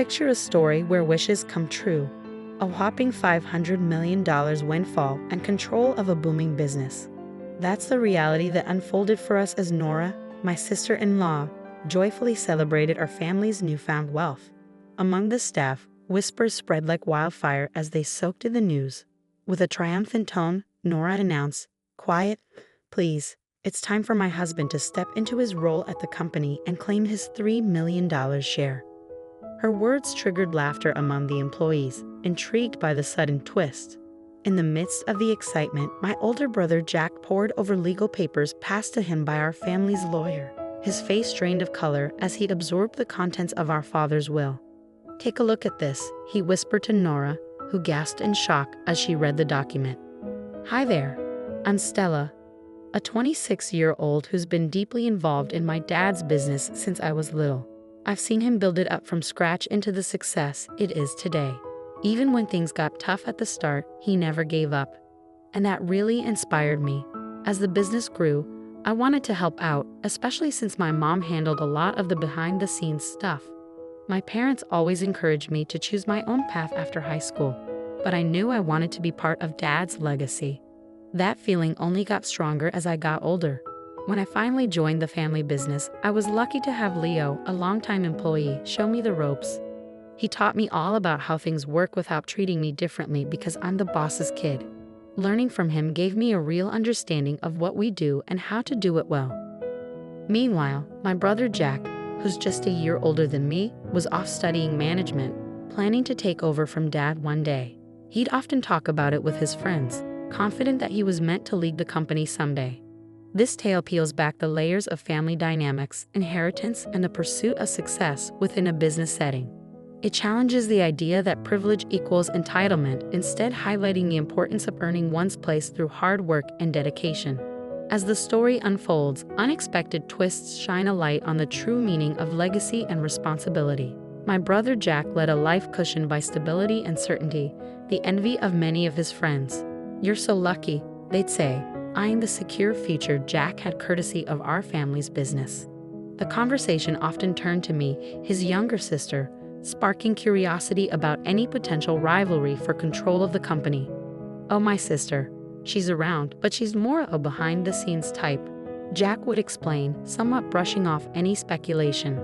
Picture a story where wishes come true. A whopping $500 million windfall and control of a booming business. That's the reality that unfolded for us as Nora, my sister-in-law, joyfully celebrated our family's newfound wealth. Among the staff, whispers spread like wildfire as they soaked in the news. With a triumphant tone, Nora announced, "Quiet, please. It's time for my husband to step into his role at the company and claim his $3 million share." Her words triggered laughter among the employees, intrigued by the sudden twist. In the midst of the excitement, my older brother Jack pored over legal papers passed to him by our family's lawyer. His face drained of color as he absorbed the contents of our father's will. "Take a look at this," he whispered to Nora, who gasped in shock as she read the document. "Hi there. I'm Stella, a 26-year-old who's been deeply involved in my dad's business since I was little. I've seen him build it up from scratch into the success it is today. Even when things got tough at the start, he never gave up. And that really inspired me. As the business grew, I wanted to help out, especially since my mom handled a lot of the behind-the-scenes stuff. My parents always encouraged me to choose my own path after high school, but I knew I wanted to be part of Dad's legacy. That feeling only got stronger as I got older. When I finally joined the family business, I was lucky to have Leo, a longtime employee, show me the ropes. He taught me all about how things work without treating me differently because I'm the boss's kid. Learning from him gave me a real understanding of what we do and how to do it well. Meanwhile, my brother Jack, who's just a year older than me, was off studying management, planning to take over from Dad one day. He'd often talk about it with his friends, confident that he was meant to lead the company someday. This tale peels back the layers of family dynamics, inheritance, and the pursuit of success within a business setting. It challenges the idea that privilege equals entitlement, instead highlighting the importance of earning one's place through hard work and dedication. As the story unfolds, unexpected twists shine a light on the true meaning of legacy and responsibility. My brother Jack led a life cushioned by stability and certainty, the envy of many of his friends. "You're so lucky," they'd say, eyeing the secure future Jack had courtesy of our family's business. The conversation often turned to me, his younger sister, sparking curiosity about any potential rivalry for control of the company. "Oh, my sister. She's around, but she's more a behind-the-scenes type," Jack would explain, somewhat brushing off any speculation.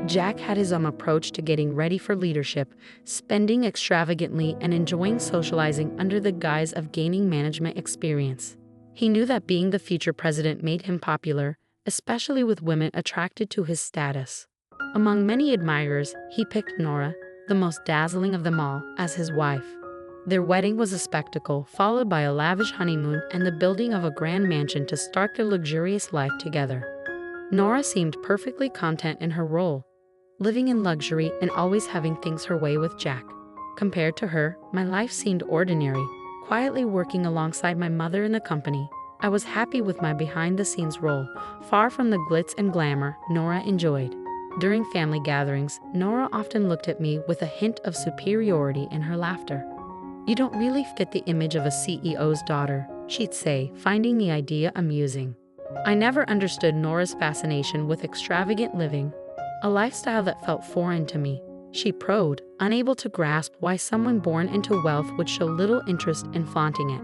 Jack had his own approach to getting ready for leadership, spending extravagantly and enjoying socializing under the guise of gaining management experience. He knew that being the future president made him popular, especially with women attracted to his status. Among many admirers, he picked Nora, the most dazzling of them all, as his wife. Their wedding was a spectacle, followed by a lavish honeymoon and the building of a grand mansion to start their luxurious life together. Nora seemed perfectly content in her role, living in luxury and always having things her way with Jack. Compared to her, my life seemed ordinary, quietly working alongside my mother in the company. I was happy with my behind-the-scenes role, far from the glitz and glamour Nora enjoyed. During family gatherings, Nora often looked at me with a hint of superiority in her laughter. "You don't really fit the image of a CEO's daughter," she'd say, finding the idea amusing. I never understood Nora's fascination with extravagant living, a lifestyle that felt foreign to me. She probed, unable to grasp why someone born into wealth would show little interest in flaunting it.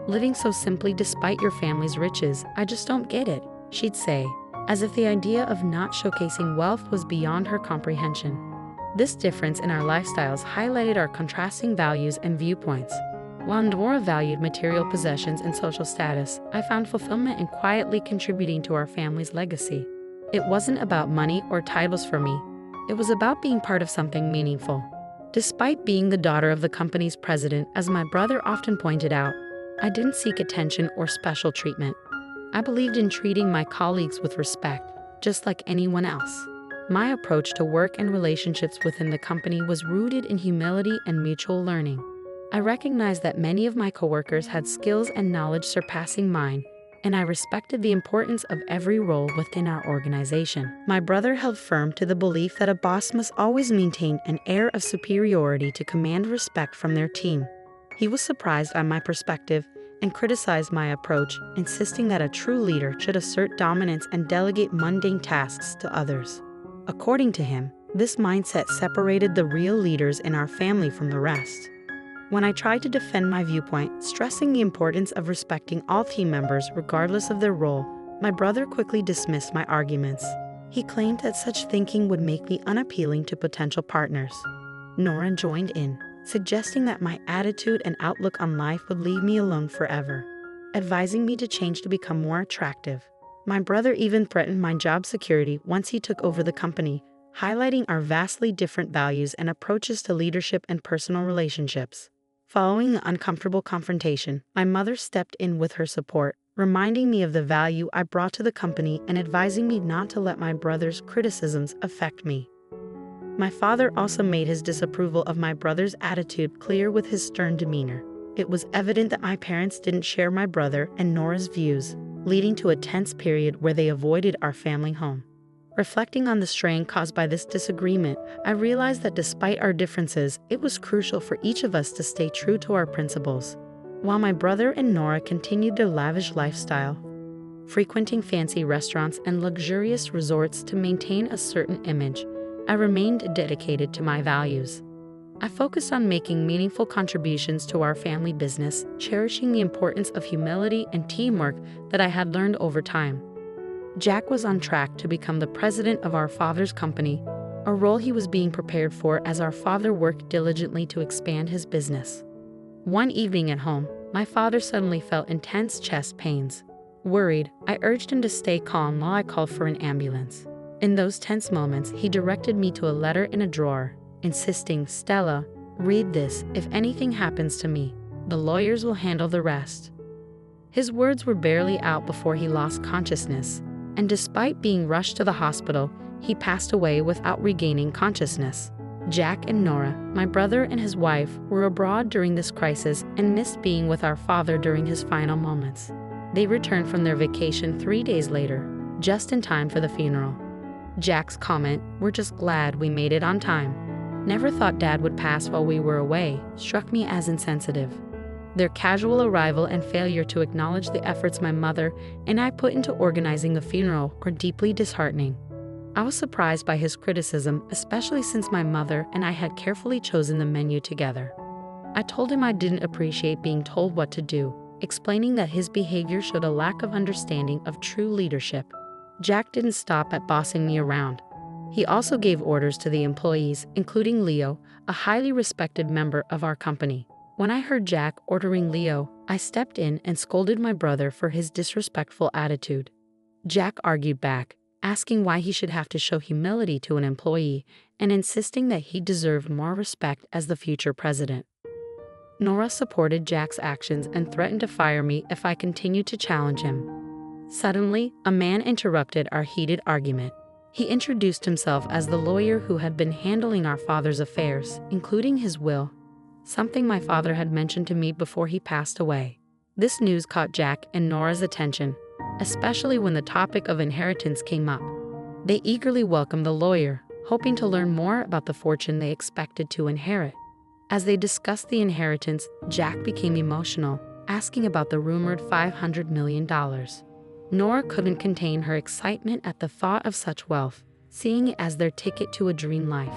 "Living so simply despite your family's riches, I just don't get it," she'd say, as if the idea of not showcasing wealth was beyond her comprehension. This difference in our lifestyles highlighted our contrasting values and viewpoints. While Nora valued material possessions and social status, I found fulfillment in quietly contributing to our family's legacy. It wasn't about money or titles for me. It was about being part of something meaningful. Despite being the daughter of the company's president, as my brother often pointed out, I didn't seek attention or special treatment. I believed in treating my colleagues with respect, just like anyone else. My approach to work and relationships within the company was rooted in humility and mutual learning. I recognized that many of my coworkers had skills and knowledge surpassing mine, and I respected the importance of every role within our organization. My brother held firm to the belief that a boss must always maintain an air of superiority to command respect from their team. He was surprised by my perspective and criticized my approach, insisting that a true leader should assert dominance and delegate mundane tasks to others. According to him, This mindset separated the real leaders in our family from the rest. When I tried to defend my viewpoint, stressing the importance of respecting all team members regardless of their role, my brother quickly dismissed my arguments. He claimed that such thinking would make me unappealing to potential partners. Nora joined in, suggesting that my attitude and outlook on life would leave me alone forever, advising me to change to become more attractive. My brother even threatened my job security once he took over the company, highlighting our vastly different values and approaches to leadership and personal relationships. Following the uncomfortable confrontation, my mother stepped in with her support, reminding me of the value I brought to the company and advising me not to let my brother's criticisms affect me. My father also made his disapproval of my brother's attitude clear with his stern demeanor. It was evident that my parents didn't share my brother and Nora's views, leading to a tense period where they avoided our family home. Reflecting on the strain caused by this disagreement, I realized that despite our differences, it was crucial for each of us to stay true to our principles. While my brother and Nora continued their lavish lifestyle, frequenting fancy restaurants and luxurious resorts to maintain a certain image, I remained dedicated to my values. I focused on making meaningful contributions to our family business, cherishing the importance of humility and teamwork that I had learned over time. Jack was on track to become the president of our father's company, a role he was being prepared for as our father worked diligently to expand his business. One evening at home, my father suddenly felt intense chest pains. Worried, I urged him to stay calm while I called for an ambulance. In those tense moments, he directed me to a letter in a drawer, insisting, "Stella, read this. If anything happens to me, the lawyers will handle the rest." His words were barely out before he lost consciousness, and despite being rushed to the hospital, he passed away without regaining consciousness. Jack and Nora, my brother and his wife, were abroad during this crisis and missed being with our father during his final moments. They returned from their vacation 3 days later, just in time for the funeral. Jack's comment, "We're just glad we made it on time. Never thought Dad would pass while we were away," struck me as insensitive. Their casual arrival and failure to acknowledge the efforts my mother and I put into organizing the funeral were deeply disheartening. I was surprised by his criticism, especially since my mother and I had carefully chosen the menu together. I told him I didn't appreciate being told what to do, explaining that his behavior showed a lack of understanding of true leadership. Jack didn't stop at bossing me around. He also gave orders to the employees, including Leo, a highly respected member of our company. When I heard Jack ordering Leo, I stepped in and scolded my brother for his disrespectful attitude. Jack argued back, asking why he should have to show humility to an employee and insisting that he deserved more respect as the future president. Nora supported Jack's actions and threatened to fire me if I continued to challenge him. Suddenly, a man interrupted our heated argument. He introduced himself as the lawyer who had been handling our father's affairs, including his will, something my father had mentioned to me before he passed away. This news caught Jack and Nora's attention, especially when the topic of inheritance came up. They eagerly welcomed the lawyer, hoping to learn more about the fortune they expected to inherit. As they discussed the inheritance, Jack became emotional, asking about the rumored $500 million. Nora couldn't contain her excitement at the thought of such wealth, seeing it as their ticket to a dream life.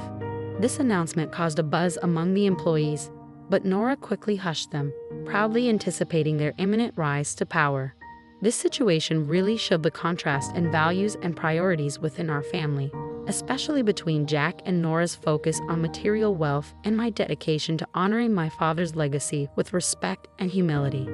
This announcement caused a buzz among the employees, but Nora quickly hushed them, proudly anticipating their imminent rise to power. This situation really showed the contrast in values and priorities within our family, especially between Jack and Nora's focus on material wealth and my dedication to honoring my father's legacy with respect and humility.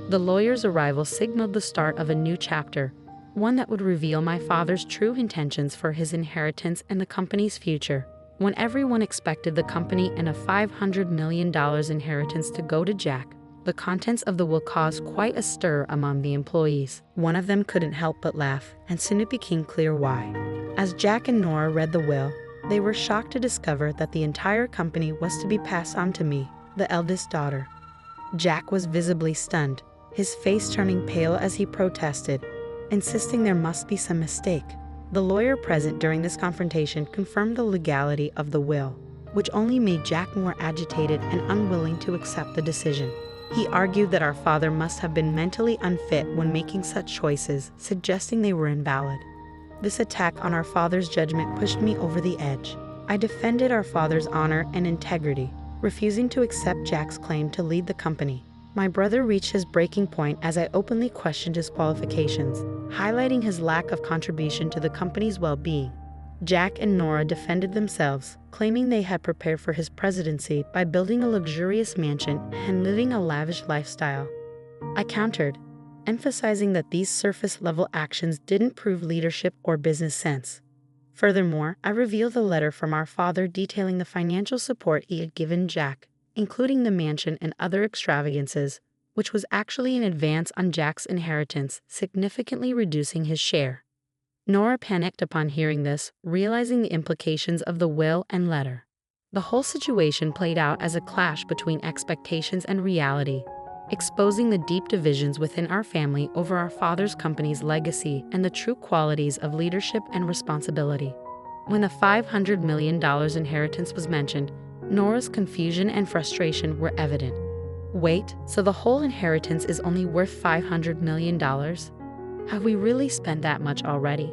The lawyer's arrival signaled the start of a new chapter, one that would reveal my father's true intentions for his inheritance and the company's future. When everyone expected the company and a $500 million inheritance to go to Jack, the contents of the will caused quite a stir among the employees. One of them couldn't help but laugh, and soon it became clear why. As Jack and Nora read the will, they were shocked to discover that the entire company was to be passed on to me, the eldest daughter. Jack was visibly stunned, his face turning pale as he protested, insisting there must be some mistake. The lawyer present during this confrontation confirmed the legality of the will, which only made Jack more agitated and unwilling to accept the decision. He argued that our father must have been mentally unfit when making such choices, suggesting they were invalid. This attack on our father's judgment pushed me over the edge. I defended our father's honor and integrity, refusing to accept Jack's claim to lead the company. My brother reached his breaking point as I openly questioned his qualifications, highlighting his lack of contribution to the company's well-being. Jack and Nora defended themselves, claiming they had prepared for his presidency by building a luxurious mansion and living a lavish lifestyle. I countered, emphasizing that these surface-level actions didn't prove leadership or business sense. Furthermore, I revealed the letter from our father detailing the financial support he had given Jack, including the mansion and other extravagances, which was actually an advance on Jack's inheritance, significantly reducing his share. Nora panicked upon hearing this, realizing the implications of the will and letter. The whole situation played out as a clash between expectations and reality, exposing the deep divisions within our family over our father's company's legacy and the true qualities of leadership and responsibility. When the $500 million inheritance was mentioned, Nora's confusion and frustration were evident. Wait, so the whole inheritance is only worth $500 million? Have we really spent that much already?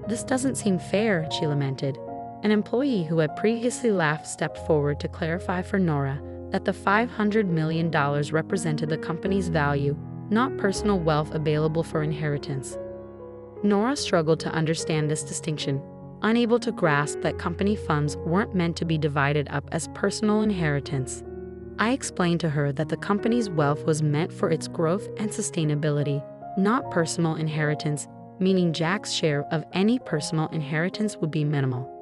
This doesn't seem fair, she lamented. An employee who had previously laughed stepped forward to clarify for Nora that the $500 million represented the company's value, not personal wealth available for inheritance. Nora struggled to understand this distinction, unable to grasp that company funds weren't meant to be divided up as personal inheritance. I explained to her that the company's wealth was meant for its growth and sustainability, not personal inheritance, meaning Jack's share of any personal inheritance would be minimal.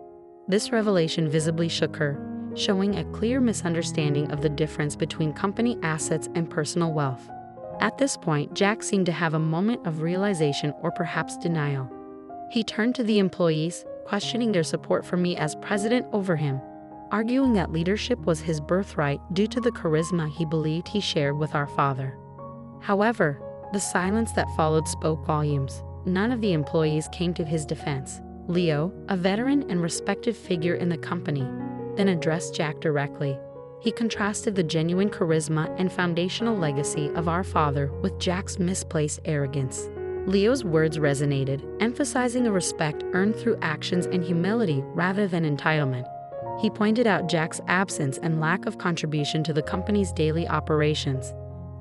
This revelation visibly shook her, showing a clear misunderstanding of the difference between company assets and personal wealth. At this point, Jack seemed to have a moment of realization or perhaps denial. He turned to the employees, questioning their support for me as president over him, arguing that leadership was his birthright due to the charisma he believed he shared with our father. However, the silence that followed spoke volumes. None of the employees came to his defense. Leo, a veteran and respected figure in the company, then addressed Jack directly. He contrasted the genuine charisma and foundational legacy of our father with Jack's misplaced arrogance. Leo's words resonated, emphasizing a respect earned through actions and humility rather than entitlement. He pointed out Jack's absence and lack of contribution to the company's daily operations,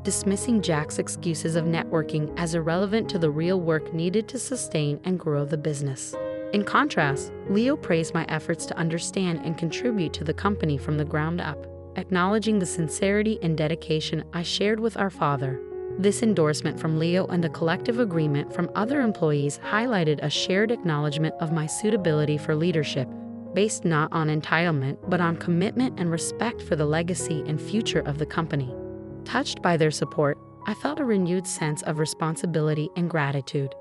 dismissing Jack's excuses of networking as irrelevant to the real work needed to sustain and grow the business. In contrast, Leo praised my efforts to understand and contribute to the company from the ground up, acknowledging the sincerity and dedication I shared with our father. This endorsement from Leo and a collective agreement from other employees highlighted a shared acknowledgement of my suitability for leadership, based not on entitlement but on commitment and respect for the legacy and future of the company. Touched by their support, I felt a renewed sense of responsibility and gratitude.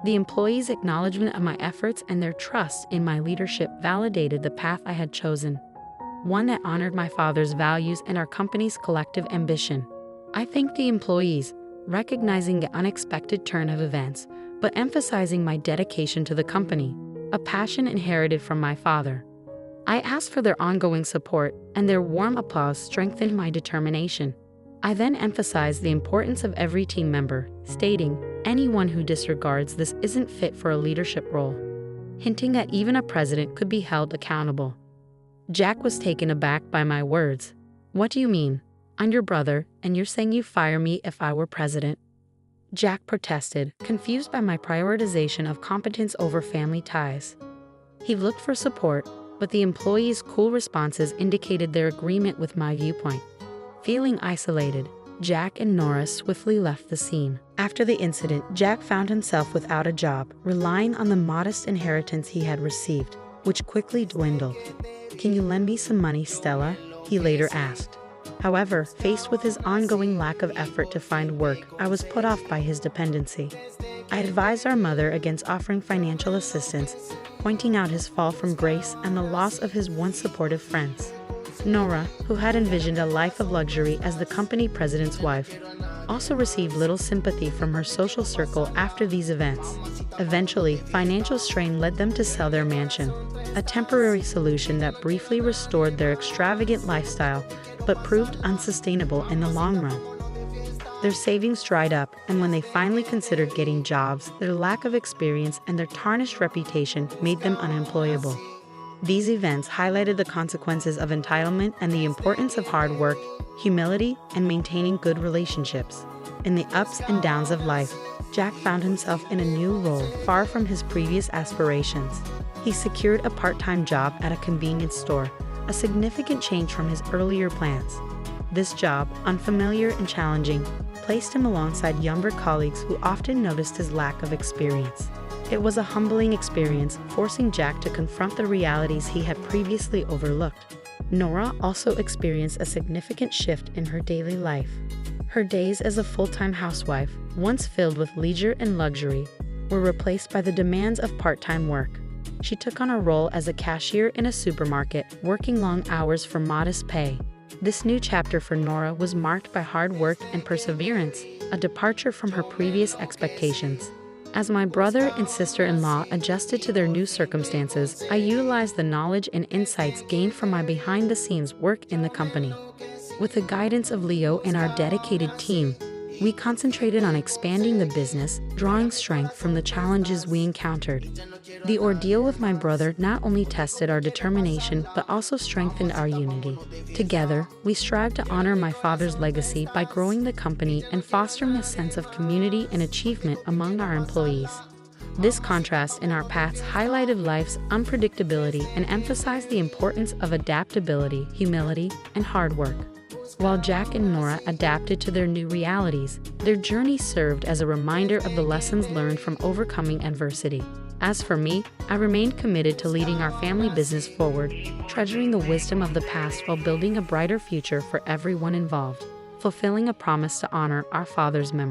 The employees' acknowledgement of my efforts and their trust in my leadership validated the path I had chosen, one that honored my father's values and our company's collective ambition. I thanked the employees, recognizing the unexpected turn of events, but emphasizing my dedication to the company, a passion inherited from my father. I asked for their ongoing support, and their warm applause strengthened my determination. I then emphasized the importance of every team member, stating, "Anyone who disregards this isn't fit for a leadership role," hinting that even a president could be held accountable. Jack was taken aback by my words. "What do you mean? I'm your brother, and you're saying you'd fire me if I were president?" Jack protested, confused by my prioritization of competence over family ties. He looked for support, but the employees' cool responses indicated their agreement with my viewpoint. Feeling isolated, Jack and Nora swiftly left the scene. After the incident, Jack found himself without a job, relying on the modest inheritance he had received, which quickly dwindled. "Can you lend me some money, Stella?" he later asked. However, faced with his ongoing lack of effort to find work, I was put off by his dependency. I advised our mother against offering financial assistance, pointing out his fall from grace and the loss of his once supportive friends. Nora, who had envisioned a life of luxury as the company president's wife, also received little sympathy from her social circle after these events. Eventually, financial strain led them to sell their mansion, a temporary solution that briefly restored their extravagant lifestyle, but proved unsustainable in the long run. Their savings dried up, and when they finally considered getting jobs, their lack of experience and their tarnished reputation made them unemployable. These events highlighted the consequences of entitlement and the importance of hard work, humility, and maintaining good relationships. In the ups and downs of life, Jack found himself in a new role far from his previous aspirations. He secured a part-time job at a convenience store, a significant change from his earlier plans. This job, unfamiliar and challenging, placed him alongside younger colleagues who often noticed his lack of experience. It was a humbling experience, forcing Jack to confront the realities he had previously overlooked. Nora also experienced a significant shift in her daily life. Her days as a full-time housewife, once filled with leisure and luxury, were replaced by the demands of part-time work. She took on a role as a cashier in a supermarket, working long hours for modest pay. This new chapter for Nora was marked by hard work and perseverance, a departure from her previous expectations. As my brother and sister-in-law adjusted to their new circumstances, I utilized the knowledge and insights gained from my behind-the-scenes work in the company. With the guidance of Leo and our dedicated team, we concentrated on expanding the business, drawing strength from the challenges we encountered. The ordeal with my brother not only tested our determination but also strengthened our unity. Together, we strived to honor my father's legacy by growing the company and fostering a sense of community and achievement among our employees. This contrast in our paths highlighted life's unpredictability and emphasized the importance of adaptability, humility, and hard work. While Jack and Nora adapted to their new realities, their journey served as a reminder of the lessons learned from overcoming adversity. As for me, I remained committed to leading our family business forward, treasuring the wisdom of the past while building a brighter future for everyone involved, fulfilling a promise to honor our father's memory.